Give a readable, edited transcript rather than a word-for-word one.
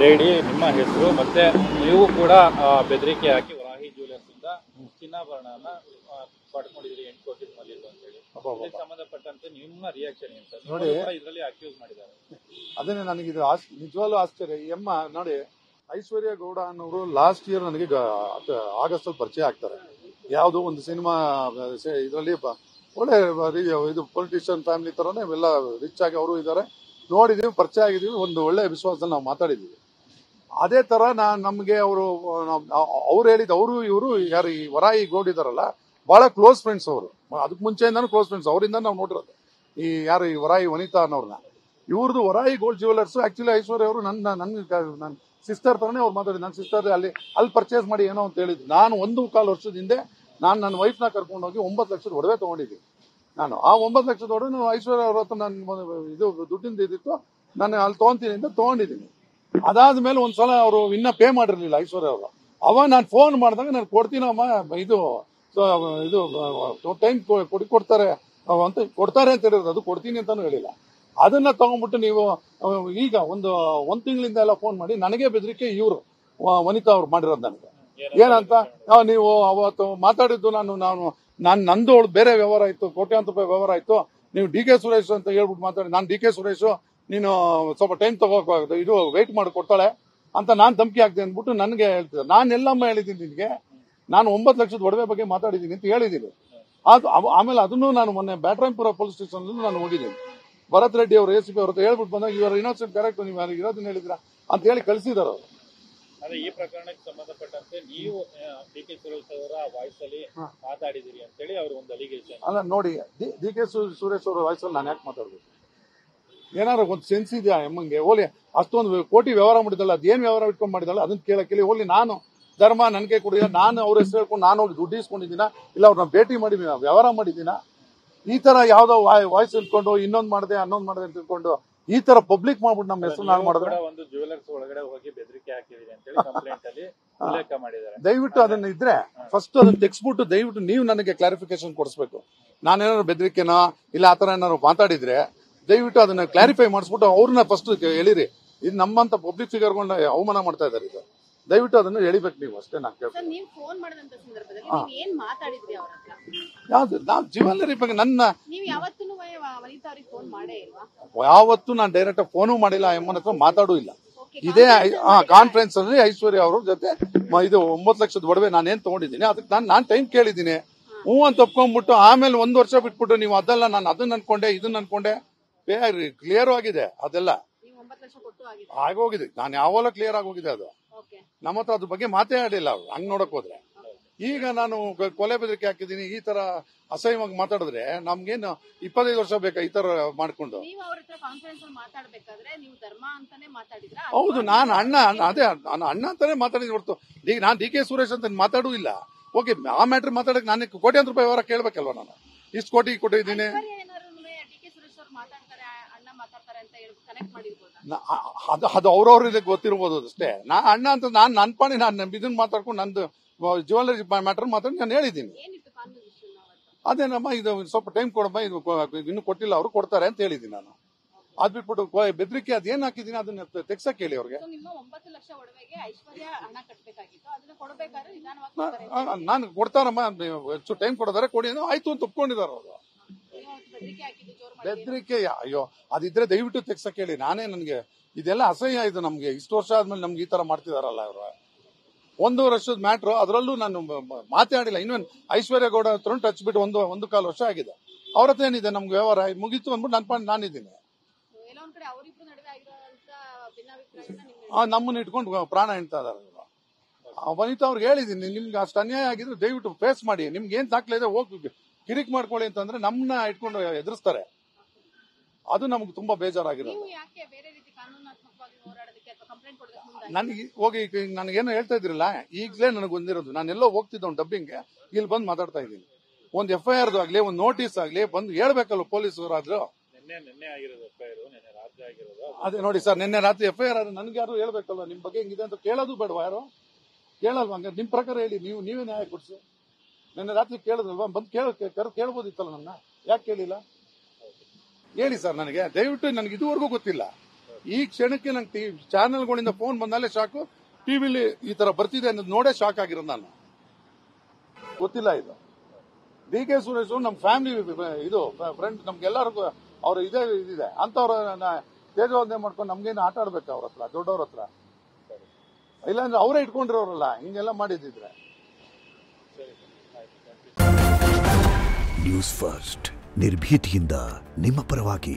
Lady ನಿಮ್ಮ ಹೆಸರು ಮತ್ತೆ ನೀವು ಕೂಡ ಬೆದರಿಕೆ ಹಾಕಿ ವರಾಹಿ ಜ್ಯುವೆಲರ್ಸ್ ಇಂದ ಚಿನ್ನಾಭರಣನ ಪಡ್ಕೊಂಡಿದ್ರಿ 8 ಕೋಟಿ ಮೌಲ್ಯದ್ದು ಅಂತ ಹೇಳಿ ಇದಕ್ಕೆ ಸಂಬಂಧಪಟ್ಟಂತೆ ನಿಮ್ಮ ರಿಯಾಕ್ಷನ್ ಅಂತ ನೋಡಿ ಇದರಲ್ಲಿ ಅಕ್ಯೂಸ್ ಮಾಡಿದ್ದಾರೆ. ಅದನ್ನೇ ನನಗೆ ಇದು ನಿಜವಾಗ್ಲೂ ಆಶ್ಚರ್ಯ. ಈ ಅಮ್ಮ ನೋಡಿ ಐಶ್ವರ್ಯ ಗೌಡ ಅನ್ನೋರು ಲಾಸ್ಟ್ ಇಯರ್ ನನಗೆ ಆಗಸ್ಟ್ ಅಲ್ಲಿ ಪರಿಚಯ ಆಗ್ತಾರೆ. ಯಾವುದೋ ಒಂದು ಸಿನಿಮಾ ಇದರಲ್ಲಿ ಒಳ್ಳೆ ಇದು ಪೊಲಿಟಿಷಿಯನ್ ಫ್ಯಾಮಿಲಿ ತರನೇ ಎಲ್ಲ ರಿಚ್ ಆಗಿ ಅವರು ಇದ್ದಾರೆ, ನೋಡಿದೀವಿ, ಪರಿಚಯ ಆಗಿದೀವಿ, ಒಂದು ಒಳ್ಳೆ ವಿಶ್ವಾಸದಲ್ಲಿ ನಾವು ಮಾತಾಡಿದೀವಿ. ಅದೇ ತರ ನಮ್ಗೆ ಅವ್ರು ಹೇಳಿದ ಅವರು ಇವರು ಯಾರು ಈ ವರಾಯಿ ಗೌಡ್ ಇದಾರಲ್ಲ ಬಹಳ ಕ್ಲೋಸ್ ಫ್ರೆಂಡ್ಸ್ ಅವರು, ಅದಕ್ಕೆ ಮುಂಚೆಯಿಂದಾನು ಕ್ಲೋಸ್ ಫ್ರೆಂಡ್ಸ್, ಅವರಿಂದ ನಾವು ನೋಡಿರೋದು. ಈ ಯಾರು ಈ ವರಾಯಿ ವನಿತಾ ಅನ್ನೋರ್ನ, ಇವ್ರದ್ದು ವರಾಯಿ ಗೋಲ್ಡ್ ಜ್ಯುವೆಲರ್ಸ್ ಆಕ್ಚುಲಿ ಐಶ್ವರ್ಯ ಅವರು ನನ್ನ ಸಿಸ್ಟರ್ ತರನೇ ಅವ್ರು ಮಾತಾಡಿದ್ರು. ನನ್ನ ಸಿಸ್ಟರ್ ಅಲ್ಲಿ ಪರ್ಚೇಸ್ ಮಾಡಿ ಏನೋ ಅಂತ ಹೇಳಿದ್ರು. ನಾನು 1.25 ವರ್ಷದ ಹಿಂದೆ ನಾನು ನನ್ನ ವೈಫ್ನ ಕರ್ಕೊಂಡು ಹೋಗಿ 9 ಲಕ್ಷದ ಒಡವೆ ತಗೊಂಡಿದ್ದೀನಿ. ನಾನು ಆ 9 ಲಕ್ಷದ ಒಡವೆ ಐಶ್ವರ್ಯ ಅವ್ರ ಹತ್ರ ನನ್ನ ಇದು ದುಡ್ಡಿಂದ ಇದ್ದಿತ್ತು, ನಾನು ಅಲ್ಲಿ ತಗೊಂತೀನಿ ಅಂತ ತಗೊಂಡಿದ್ದೀನಿ. ಅದಾದ್ಮೇಲೆ ಒಂದ್ಸಲ ಅವರು ಇನ್ನ ಪೇ ಮಾಡಿರ್ಲಿಲ್ಲ ಐಶ್ವರ್ಯ ಅವರು. ಅವಾಗ ನಾನು ಫೋನ್ ಮಾಡಿದಾಗ ನಾನು ಕೊಡ್ತೀನಮ್ಮ, ಇದು ಟೈಮ್ ಕೊಡ್ತಾರೆ ಅಂತ ಹೇಳಿರೋದು, ಅದು ಕೊಡ್ತೀನಿ ಅಂತಾನು ಹೇಳಿಲ್ಲ. ಅದನ್ನ ತಗೊಂಡ್ಬಿಟ್ಟು ನೀವು ಈಗ ಒಂದು ತಿಂಗಳಿಂದ ಎಲ್ಲ ಫೋನ್ ಮಾಡಿ ನನಗೆ ಬೆದರಿಕೆ ಇವರು ವನಿತಾ ಅವ್ರು ಮಾಡಿರೋದು. ನನಗೆ ಏನಂತ, ನೀವು ಅವತ್ತು ಮಾತಾಡಿದ್ದು ನಂದು ಬೇರೆ ವ್ಯವಹಾರ ಆಯ್ತು, ಕೋಟ್ಯಾಂತರ ರೂಪಾಯಿ ವ್ಯವಹಾರ ಆಯ್ತು, ನೀವು ಡಿ ಕೆ ಸುರೇಶ್ ಅಂತ ಹೇಳ್ಬಿಟ್ಟು ಮಾತಾಡಿ, ನಾನು ಡಿ ಕೆ ಸುರೇಶ್ ನೀನು ಸ್ವಲ್ಪ ಟೈಮ್ ತಗೋಬೇಕು, ಇದು ವೆಯ್ಟ್ ಮಾಡಿ ಕೊಡ್ತಾಳೆ ಅಂತ ನಾನು ಧಮಕಿ ಹಾಕ್ತೀನಿ ಅಂದ್ಬಿಟ್ಟು ನನಗೆ ಹೇಳ್ತಿದ್ದೆ. ನಾನು ಎಲ್ಲಮ್ಮ ಹೇಳಿದ್ದೀನಿ ನಿನ್ಗೆ, ನಾನು 9 ಲಕ್ಷದ ಒಡವೆ ಬಗ್ಗೆ ಮಾತಾಡಿದ್ದೀನಿ ಅಂತ ಹೇಳಿದ್ದೀನಿ. ಆಮೇಲೆ ಅದನ್ನು ನಾನು ಮೊನ್ನೆ ಬ್ಯಾಟ್ರಾಯಪುರ ಪೊಲೀಸ್ ಸ್ಟೇಷನ್ ನಾನು ಹೋಗಿದ್ದೀನಿ. ಭರತ್ ರೆಡ್ಡಿ ಅವರು ಎಸಿಪಿ ಅವ್ರ ಹತ್ರ ಹೇಳ್ಬಿಟ್ಟು ಬಂದಾಗ ಇವರು ಇನ್ನೋಸೆಂಟ್ ಕರೆಕ್ಟ್, ನೀವು ಯಾರು ಇರೋದನ್ನ ಹೇಳಿದ್ರ ಅಂತ ಹೇಳಿ ಕಳಿಸಿದಾರೆ ಅವರು. ಅದೇ ಈ ಪ್ರಕರಣಕ್ಕೆ ಸಂಬಂಧಪಟ್ಟಂತೆ ನೀವು ಡಿ ಕೆ ಸುರೇಶ್ ಅವರ ವಾಯ್ಸ್ ಅಲ್ಲಿ ಮಾತಾಡಿದಿರಿ ಅಂತ ಹೇಳಿ ಅವರು ಒಂದು ಅಲಿಗೇಷನ್. ಅಲ್ಲ ನೋಡಿ, ಡಿ ಕೆ ಸುರೇಶ್ ಅವರ ವಾಯ್ಸ್ ಅಲ್ಲಿ ನಾನು ಯಾಕೆ ಮಾತಾಡ್ಬೇಕು? ಏನಾದ್ರು ಒಂದು ಸೆನ್ಸ್ ಇದೆಯಾ ಎಮ್ಮಂಗೆ? ಓಲಿ ಅಷ್ಟೊಂದು ಕೋಟಿ ವ್ಯವಹಾರ ಮಾಡಿದಲ್ಲ, ಅದೇನ್ ವ್ಯವಹಾರ ಇಟ್ಕೊಂಡ್ ಮಾಡಿದಲ್ಲ ಅದನ್ನ ಕೇಳಕ್ಕೆ ಓಲಿ ನಾನು ಧರ್ಮ ನನ್ಗೆ ಕೊಡಿದ, ನಾನು ಅವ್ರ ಹೆಸರು ಹೇಳ್ಕೊಂಡು ನಾನು ಹೋಗಿ ದುಡ್ಡು ಇಸ್ಕೊಂಡಿದ್ದೀನ, ಇಲ್ಲ ಅವ್ರನ್ನ ಭೇಟಿ ಮಾಡಿ ವ್ಯವಹಾರ ಮಾಡಿದ್ದೀನ? ಈ ತರ ಯಾವ್ದೋ ವಾಯ್ಸ್ ಇಟ್ಕೊಂಡು ಇನ್ನೊಂದ್ ಮಾಡಿದೆ ಅನ್ನೊಂದ್ ಮಾಡಿದೆ ಅಂತ ತಿಳ್ಕೊಂಡು ಈ ತರ ಪಬ್ಲಿಕ್ ಮಾಡ್ಬಿಟ್ಟು ನಮ್ಮ ಹೆಸರು ನಾನು ಮಾಡಿದ್ರೆ ಒಂದು ಜ್ಯುವೆಲರ್ಸ್ ಒಳಗಡೆ ಹೋಗಿ ಬೆದರಿಕೆ ಹಾಕಿದೀರಿ ಅಂತ ಹೇಳಿ ಕಂಪ್ಲೇಂಟ್ ಅಲ್ಲಿ ಉಲ್ಲೇಖ ಮಾಡಿದ್ದಾರೆ. ದಯವಿಟ್ಟು ಅದನ್ನ ಇದ್ರೆ ಫಸ್ಟ್ ಅದನ್ನ ತೆಗೆಸ್ಬಿಟ್ಟು ದಯವಿಟ್ಟು ನೀವು ನನಗೆ ಕ್ಲಾರಿಫಿಕೇಶನ್ ಕೊಡಿಸ್ಬೇಕು. ನಾನೇನಾದ್ರು ಬೆದರಿಕೆನೋ ಇಲ್ಲ ಆತರ ಏನಾದ್ರು ಮಾತಾಡಿದ್ರೆ ದಯವಿಟ್ಟು ಅದನ್ನ ಕ್ಲಾರಿಫೈ ಮಾಡಿಸ್ಬಿಟ್ಟು ಅವ್ರನ್ನ ಫಸ್ಟ್ ಹೇಳಿರಿ. ಇದು ನಮ್ಮಂತ ಪಬ್ಲಿಕ್ ಫಿಗರ್ಗಳನ್ನ ಅವಮಾನ ಮಾಡ್ತಾ ಇದಾರೆ. ಇದು ದಯವಿಟ್ಟು ಅದನ್ನು ಹೇಳಿಬೇಕು ನೀವು, ಅಷ್ಟೇ. ನಾನು ಕೇಳ್ತೀನಿ, ಯಾವ್ದು ನಾವು ಜ್ಯುವೆಲ್ಲರಿ ಬಗ್ಗೆ ಯಾವತ್ತೂ ನಾನು ಡೈರೆಕ್ಟ್ ಫೋನು ಮಾಡಿಲ್ಲ, ಎಮ್ಮನ ಹತ್ರ ಮಾತಾಡೂ ಇಲ್ಲ. ಇದೇ ಕಾನ್ಫರೆನ್ಸ್ ಅಲ್ಲಿ ಐಶ್ವರ್ಯ ಅವ್ರ ಜೊತೆ ಇದು 9 ಲಕ್ಷದ ಒಡವೆ ನಾನೇನ್ ತಗೊಂಡಿದ್ದೀನಿ ಅದಕ್ಕೆ ನಾನು ಟೈಮ್ ಕೇಳಿದ್ದೀನಿ, ಹ್ಞೂ ಅಂತ ಒಪ್ಕೊಂಡ್ಬಿಟ್ಟು ಆಮೇಲೆ 1 ವರ್ಷ ಬಿಟ್ಬಿಟ್ಟು ನೀವು ಅದೆಲ್ಲ ನಾನು ಅದನ್ನ ಅನ್ಕೊಂಡೆ ಇದನ್ನ ಅನ್ಕೊಂಡೆ, ಕ್ಲಿಯರ್ ಆಗಿದೆ, ಅದೆಲ್ಲ ಆಗೋಗಿದೆ. ನಾನು ಯಾವಾಗ ಕ್ಲಿಯರ್ ಆಗೋಗಿದೆ, ಅದು ನಮ್ಮ ಹತ್ರ ಅದ್ರ ಬಗ್ಗೆ ಮಾತೇ ಆಡಿಲ್ಲ ಅವ್ರು. ಹಂಗ್ ನೋಡಕ್ ಹೋದ್ರೆ ಈಗ ನಾನು ಕೊಲೆ ಬೆದರಿಕೆ ಹಾಕಿದ್ದೀನಿ, ಈ ತರ ಅಸಹ್ಯವಾಗಿ ಮಾತಾಡಿದ್ರೆ ನಮ್ಗೇನು 25 ವರ್ಷ ಬೇಕಾ ಈ ತರ ಮಾಡ್ಕೊಂಡು? ಹೌದು, ನಾನು ಅಣ್ಣ, ಅದೇ ನಾನು ಅಣ್ಣ ಅಂತಾನೆ ಮಾತಾಡಿದ್ ಹೊರತು ಈಗ ನಾನು ಡಿ ಕೆ ಸುರೇಶ್ ಅಂತ ಮಾತಾಡೂ ಇಲ್ಲ. ಓಕೆ, ಆ ಮ್ಯಾಟ್ರ್ ಮಾತಾಡಕ್ ನಾನು ಕೋಟ್ಯಾಂತರ ರೂಪಾಯಿ ವ್ಯವಹಾರ ಕೇಳ್ಬೇಕಲ್ವಾ? ನಾನು ಇಷ್ಟು ಕೋಟಿ ಕೊಟ್ಟಿದ್ದೀನಿ. ಅದು ಅವ್ರವ್ರಿಗೆ ಗೊತ್ತಿರ್ಬೋದು ಅಷ್ಟೇ. ನಾ ಅಣ್ಣ ಅಂತ ನನ್ನ ಪಾಣಿ ನಾನು ಇದನ್ನ ಮಾತಾಡ್ಕೊಂಡು ನಂದು ಜ್ಯುವೆಲ್ಲರಿ ಮ್ಯಾಟರ್ ಮಾತಾಡಿ ನಾನು ಹೇಳಿದ್ದೀನಿ. ಅದೇನಮ್ಮ ಇದು ಸ್ವಲ್ಪ ಟೈಮ್ ಕೊಡಮ್ಮ, ಇದು ಇನ್ನು ಕೊಟ್ಟಿಲ್ಲ, ಅವ್ರು ಕೊಡ್ತಾರೆ ಅಂತ ಹೇಳಿದ್ದೀನಿ ನಾನು. ಅದ್ ಬಿಟ್ಬಿಟ್ಟು ಬೆದರಿಕೆ ಅದೇನ್ ಹಾಕಿದ್ದೀನಿ ಅದನ್ನ ತೆಗ್ಸಕ್ ಹೇಳಿ ಅವ್ರಿಗೆ. ನಾನು ಕೊಡ್ತಾರಮ್ಮ, ಹೆಚ್ಚು ಟೈಮ್ ಕೊಡೋದಾರೆ ಕೊಡಿ ಆಯ್ತು ಅಂತ ಒಪ್ಕೊಂಡಿದ್ದಾರೆ ಅವರು. ಬೆದರಿಕೆ ಅಯ್ಯೋ ಅದಿದ್ರೆ ದಯವಿಟ್ಟು ತೆಗ್ಸಕ್ ಹೇಳಿ. ನಾನೇ ನನಗೆ ಇದೆಲ್ಲ ಅಸಹ್ಯ. ಇದು ನಮ್ಗೆ ಇಷ್ಟು ವರ್ಷ ಆದ್ಮೇಲೆ ನಮ್ಗೆ ಈ ತರ ಮಾಡ್ತಿದಾರಲ್ಲ ಇವರು. 1 ವರ್ಷದ ಮ್ಯಾಟ್ರು, ಅದರಲ್ಲೂ ನಾನು ಮಾತಾಡಿಲ್ಲ. ಇನ್ನೊಂದು ಐಶ್ವರ್ಯ ಗೌಡ ಹತ್ರ ಟಚ್ ಬಿಟ್ಟು 1.25 ವರ್ಷ ಆಗಿದೆ. ಅವ್ರ ಹತ್ರ ಏನಿದೆ ನಮ್ಗೆ ವ್ಯವಹಾರ ಮುಗೀತು ಅಂದ್ಬಿಟ್ಟು ನಾನಿದ್ದೀನಿ. ನಮ್ಮನ್ನ ಇಟ್ಕೊಂಡು ಪ್ರಾಣ ಎಣ್ತಾ ಇದಾರೆ. ವನಿತಾ ಅವ್ರಿಗೆ ಹೇಳಿದೀನಿ, ನಿಮ್ಗೆ ಅಷ್ಟು ಅನ್ಯಾಯ ಆಗಿದ್ರೆ ದಯವಿಟ್ಟು ಫೇಸ್ ಮಾಡಿ, ನಿಮ್ಗೆ ಏನ್ ದಾಖಲೆ ಇದೆ ಹೋಗಿ ಕಿರಿಕ್ ಮಾಡ್ಕೊಳ್ಳಿ ಅಂತಂದ್ರೆ ನಮ್ಮನ್ನ ಇಟ್ಕೊಂಡು ಎದುರಿಸ್ತಾರೆ. ಅದು ನಮ್ಗೆ ತುಂಬಾ ಬೇಜಾರಾಗಿರೋದು. ನನಗೆ ಹೋಗಿ ನನಗೇನೋ ಹೇಳ್ತಾ ಇದ್ರಲ್ಲ, ಈಗಲೇ ನನಗೆ ಬಂದಿರೋದು, ನಾನೆಲ್ಲೋ ಹೋಗ್ತಿದ್ದ ಒಂದು ಡಬ್ಬಿಂಗ್ಗೆ, ಇಲ್ಲಿ ಬಂದು ಮಾತಾಡ್ತಾ ಇದ್ದೀನಿ. ಒಂದು FIR ಆಗ್ಲಿ, ಒಂದು ನೋಟಿಸ್ ಆಗ್ಲಿ ಬಂದು ಹೇಳ್ಬೇಕಲ್ವ ಪೊಲೀಸರಾದ್ರು. ಅದೇ ನೋಡಿ ಸರ್, ನಿನ್ನೆ ರಾತ್ರಿ FIR ಆದ್ರೆ ನನ್ಗೆ ಯಾರು ಹೇಳ್ಬೇಕಲ್ವ ನಿಮ್ ಬಗ್ಗೆ ಹಿಂಗಿದೆ ಅಂತ. ಕೇಳೋದು ಬೇಡವಾ? ಯಾರು ಕೇಳಲ್ವಾ? ಹಂಗ ನಿಮ್ ಪ್ರಕಾರ ಹೇಳಿ, ನೀವೇ ನ್ಯಾಯ ಕೊಡ್ಸಿ. ನಿನ್ನೆ ರಾತ್ರಿ ಕೇಳಿದ್ರಲ್ವಾ, ಬಂದು ಕೇಳ್ಬೋದಿತ್ತಲ್ಲ, ನನ್ನ ಯಾಕೆ ಕೇಳಿಲ್ಲ? ಹೇಳಿ ಸರ್ ನನಗೆ ದಯವಿಟ್ಟು. ನನಗೆ ಇದುವರೆಗೂ ಗೊತ್ತಿಲ್ಲ. ಈ ಕ್ಷಣಕ್ಕೆ ನಂಗೆ ಚಾನೆಲ್ಗಳಿಂದ ಫೋನ್ ಬಂದಾಲೆ ಶಾಕು, ಟಿವಿಲಿ ಈ ತರ ಬರ್ತಿದೆ ಅನ್ನೋದು ನೋಡೇ ಶಾಕ್ ಆಗಿರೋದು ನಾನು. ಗೊತ್ತಿಲ್ಲ ಇದು. ಡಿ ಕೆ ಸುರೇಶ್ ನಮ್ಮ ಫ್ಯಾಮಿಲಿ ಇದು ಫ್ರೆಂಡ್, ನಮ್ಗೆಲ್ಲರಿಗೂ ಅವ್ರ ಇದಿದೆ ಅಂತವ್ರ ತೇಜೋವಧನೆ ಮಾಡ್ಕೊಂಡು ನಮ್ಗೇನು ಆಟ ಆಡ್ಬೇಕು ಅವ್ರ ಹತ್ರ, ದೊಡ್ಡವ್ರ ಹತ್ರ. ಇಲ್ಲಾಂದ್ರೆ ಅವರೇ ಇಟ್ಕೊಂಡಿರೋರಲ್ಲ ಹಿಂಗೆಲ್ಲ ಮಾಡಿದ್ರೆ. ನ್ಯೂಸ್ ಫಸ್ಟ್ ನಿರ್ಭೀತಿಯಿಂದ ನಿಮ್ಮ ಪರವಾಗಿ.